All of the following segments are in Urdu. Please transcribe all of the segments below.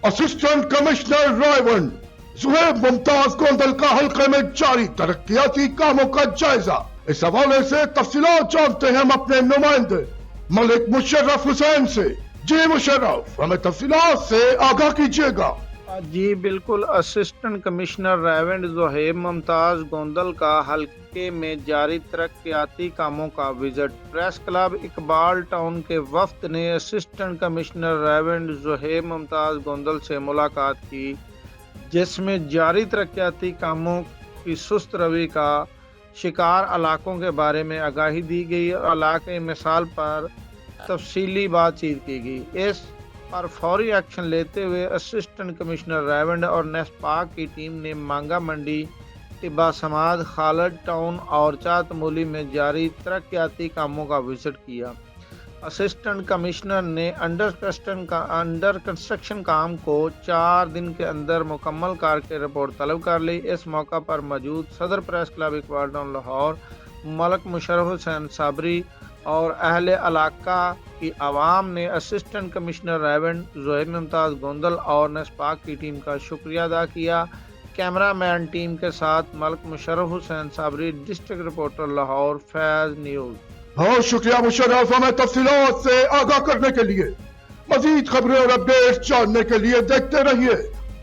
اسسٹنٹ کمشنر رائے ون زہیب ممتاز گوندل کا حلقے میں جاری ترقیاتی کاموں کا جائزہ۔ اس حوالے سے تفصیلات جانتے ہیں ہم اپنے نمائندے ملک مشرف حسین سے۔ جی مشرف، ہمیں تفصیلات سے آگاہ کیجیے گا۔ جی بالکل، assistant commissioner revenue Zohaib Mumtaz Gondal کا حلقے میں جاری ترقیاتی کاموں کا visit. Press club Iqbal town کے وفد نے assistant commissioner revenue Zohaib Mumtaz Gondal سے ملاقات کی، جس میں جاری ترقیاتی کاموں کی سست روی کا شکار علاقوں کے بارے میں آگاہی دی گئی اور علاقے مثال پر تفصیلی بات چیت کی گئی۔ اس پر فوری ایکشن لیتے ہوئے اسسٹنٹ کمشنر ریونیو اور نیسپاک کی ٹیم نے مانگا منڈی، ٹبا سماد، خالد ٹاؤن اور چات مولی میں جاری ترقیاتی کاموں کا وزٹ کیا۔ اسسٹنٹ کمشنر نے انڈر کنسٹرکشن کام کو 4 دن کے اندر مکمل کر کے رپورٹ طلب کر لی۔ اس موقع پر موجود صدر press club Iqbal town Lahore Malik Musharraf Hussain Sabri اور اہل علاقہ کی عوام نے assistant commissioner revenue Zohaib Mumtaz Gondal اور نیسپاک کی ٹیم کا شکریہ ادا کیا۔ کیمرہ مین ٹیم کے ساتھ ملک مشرف حسین صابری، ڈسٹرکٹ رپورٹر لاہور، فیض نیوز۔ بہت شکریہ مشرف، ہمیں تفصیلات سے آگاہ کرنے کے لیے۔ مزید خبریں اور اپڈیٹ جاننے کے لیے دیکھتے رہیے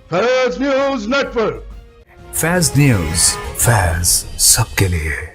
فیض نیوز نیٹ ورک۔ فیض نیوز، فیض سب کے لیے۔